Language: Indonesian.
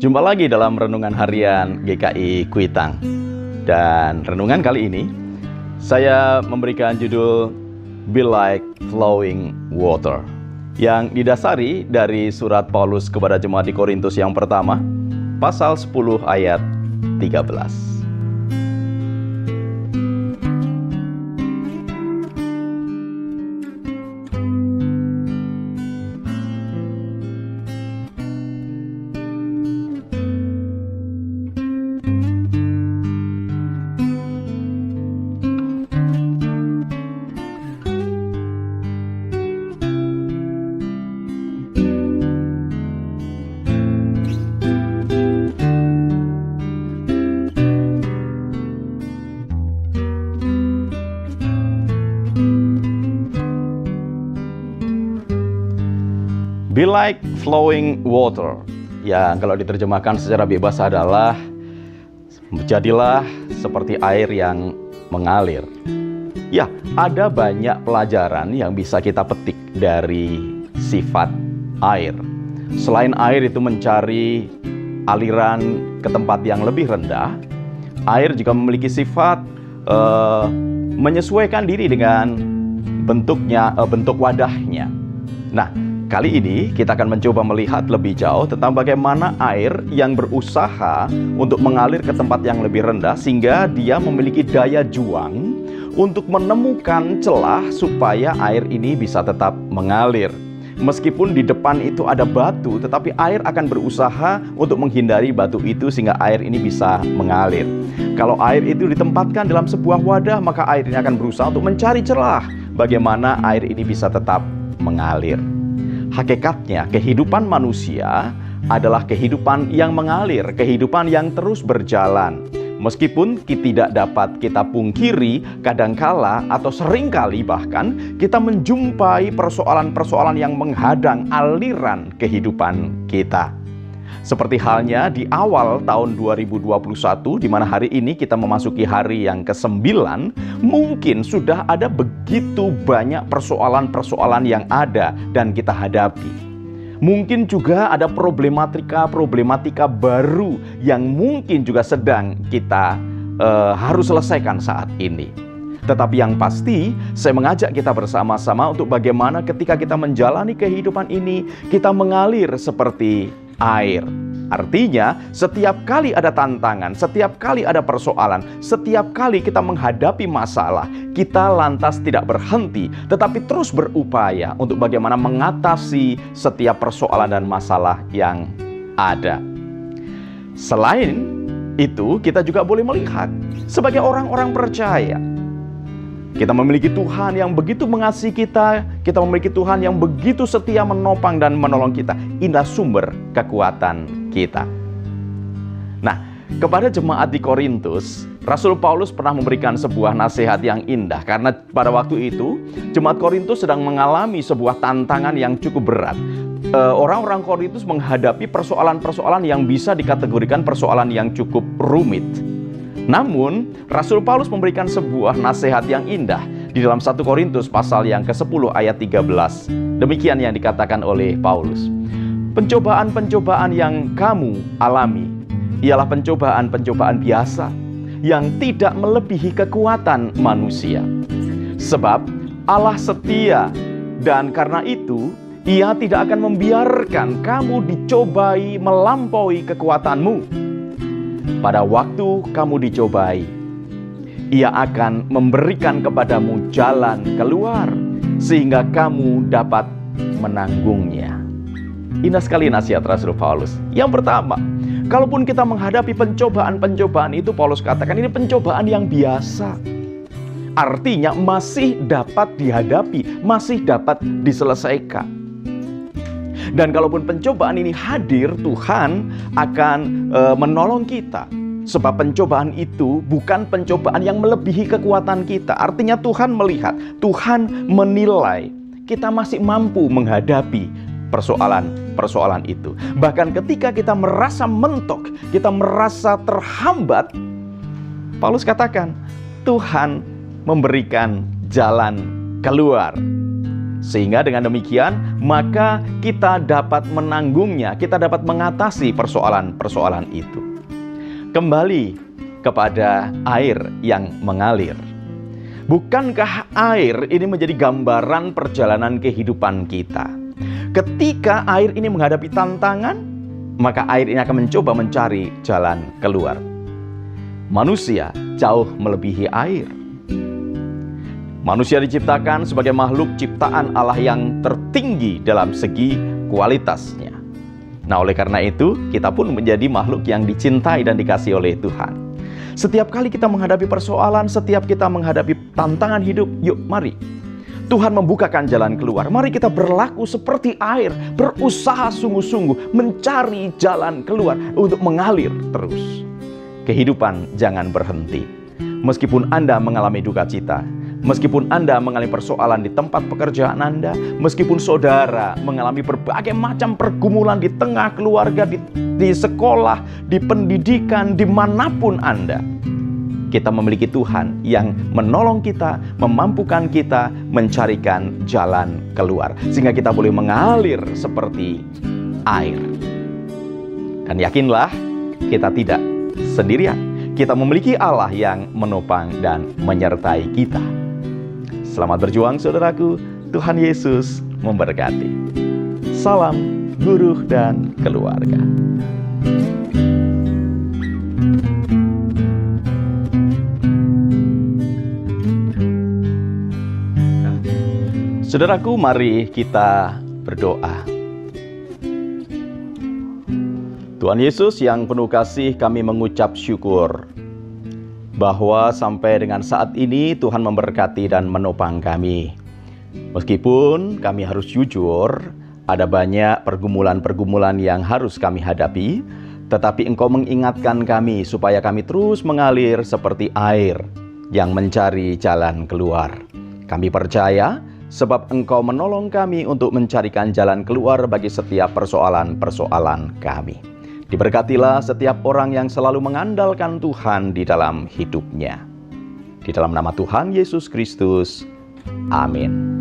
Jumpa lagi dalam Renungan Harian GKI Kuitang. Dan renungan kali ini saya memberikan judul Be Like Flowing Water, yang didasari dari surat Paulus kepada jemaat di Korintus yang pertama, pasal 10 ayat 13. Be like flowing water, yang kalau diterjemahkan secara bebas adalah jadilah seperti air yang mengalir. Ya, ada banyak pelajaran yang bisa kita petik dari sifat air. Selain air itu mencari aliran ke tempat yang lebih rendah, air juga memiliki sifat menyesuaikan diri dengan bentuk wadahnya. Nah, kali ini kita akan mencoba melihat lebih jauh tentang bagaimana air yang berusaha untuk mengalir ke tempat yang lebih rendah, sehingga dia memiliki daya juang untuk menemukan celah supaya air ini bisa tetap mengalir. Meskipun di depan itu ada batu, tetapi air akan berusaha untuk menghindari batu itu sehingga air ini bisa mengalir. Kalau air itu ditempatkan dalam sebuah wadah, maka air ini akan berusaha untuk mencari celah bagaimana air ini bisa tetap mengalir. Hakikatnya, kehidupan manusia adalah kehidupan yang mengalir, kehidupan yang terus berjalan. Meskipun tidak dapat kita pungkiri, kadangkala atau seringkali bahkan kita menjumpai persoalan-persoalan yang menghadang aliran kehidupan kita. Seperti halnya di awal tahun 2021, di mana hari ini kita memasuki hari yang ke-9, mungkin sudah ada begitu banyak persoalan-persoalan yang ada dan kita hadapi. Mungkin juga ada problematika baru yang mungkin juga sedang kita harus selesaikan saat ini. Tetapi yang pasti, saya mengajak kita bersama-sama untuk bagaimana ketika kita menjalani kehidupan ini, kita mengalir seperti air. Artinya, setiap kali ada tantangan, setiap kali ada persoalan, setiap kali kita menghadapi masalah, kita lantas tidak berhenti, tetapi terus berupaya untuk bagaimana mengatasi setiap persoalan dan masalah yang ada. Selain itu, kita juga boleh melihat sebagai orang-orang percaya, kita memiliki Tuhan yang begitu mengasihi kita memiliki Tuhan yang begitu setia menopang dan menolong kita. Inilah sumber kekuatan kita. Nah, kepada jemaat di Korintus, Rasul Paulus pernah memberikan sebuah nasihat yang indah. Karena pada waktu itu, jemaat Korintus sedang mengalami sebuah tantangan yang cukup berat. Orang-orang Korintus menghadapi persoalan-persoalan yang bisa dikategorikan persoalan yang cukup rumit. Namun, Rasul Paulus memberikan sebuah nasihat yang indah di dalam 1 Korintus pasal yang ke-10 ayat 13. Demikian yang dikatakan oleh Paulus. Pencobaan-pencobaan yang kamu alami ialah pencobaan-pencobaan biasa yang tidak melebihi kekuatan manusia. Sebab Allah setia, dan karena itu Ia tidak akan membiarkan kamu dicobai melampaui kekuatanmu. Pada waktu kamu dicobai, Ia akan memberikan kepadamu jalan keluar sehingga kamu dapat menanggungnya. Indah sekali nasihat Rasul Paulus. Yang pertama, kalaupun kita menghadapi pencobaan-pencobaan itu, Paulus katakan ini pencobaan yang biasa. Artinya masih dapat dihadapi, masih dapat diselesaikan. Dan kalaupun pencobaan ini hadir, Tuhan akan menolong kita. Sebab pencobaan itu bukan pencobaan yang melebihi kekuatan kita. Artinya Tuhan melihat, Tuhan menilai kita masih mampu menghadapi persoalan-persoalan itu. Bahkan ketika kita merasa mentok, kita merasa terhambat, Paulus katakan, Tuhan memberikan jalan keluar. Sehingga dengan demikian, maka kita dapat menanggungnya, kita dapat mengatasi persoalan-persoalan itu. Kembali kepada air yang mengalir. Bukankah air ini menjadi gambaran perjalanan kehidupan kita? Ketika air ini menghadapi tantangan, maka air ini akan mencoba mencari jalan keluar. Manusia jauh melebihi air. Manusia diciptakan sebagai makhluk ciptaan Allah yang tertinggi dalam segi kualitasnya. Nah, oleh karena itu, kita pun menjadi makhluk yang dicintai dan dikasihi oleh Tuhan. Setiap kali kita menghadapi persoalan, setiap kita menghadapi tantangan hidup, yuk mari Tuhan membukakan jalan keluar. Mari kita berlaku seperti air, berusaha sungguh-sungguh mencari jalan keluar untuk mengalir terus. Kehidupan jangan berhenti. Meskipun Anda mengalami duka cita, meskipun Anda mengalami persoalan di tempat pekerjaan Anda, meskipun saudara mengalami berbagai macam pergumulan di tengah keluarga, di sekolah, di pendidikan, dimanapun Anda, kita memiliki Tuhan yang menolong kita, memampukan kita mencarikan jalan keluar. Sehingga kita boleh mengalir seperti air. Dan yakinlah, kita tidak sendirian. Kita memiliki Allah yang menopang dan menyertai kita. Selamat berjuang saudaraku, Tuhan Yesus memberkati. Salam guru dan keluarga. Saudaraku, mari kita berdoa. Tuhan Yesus yang penuh kasih, kami mengucap syukur bahwa sampai dengan saat ini Tuhan memberkati dan menopang kami. Meskipun kami harus jujur, ada banyak pergumulan-pergumulan yang harus kami hadapi, tetapi Engkau mengingatkan kami supaya kami terus mengalir seperti air yang mencari jalan keluar. Kami percaya sebab Engkau menolong kami untuk mencarikan jalan keluar bagi setiap persoalan-persoalan kami. Diberkatilah setiap orang yang selalu mengandalkan Tuhan di dalam hidupnya. Di dalam nama Tuhan Yesus Kristus. Amin.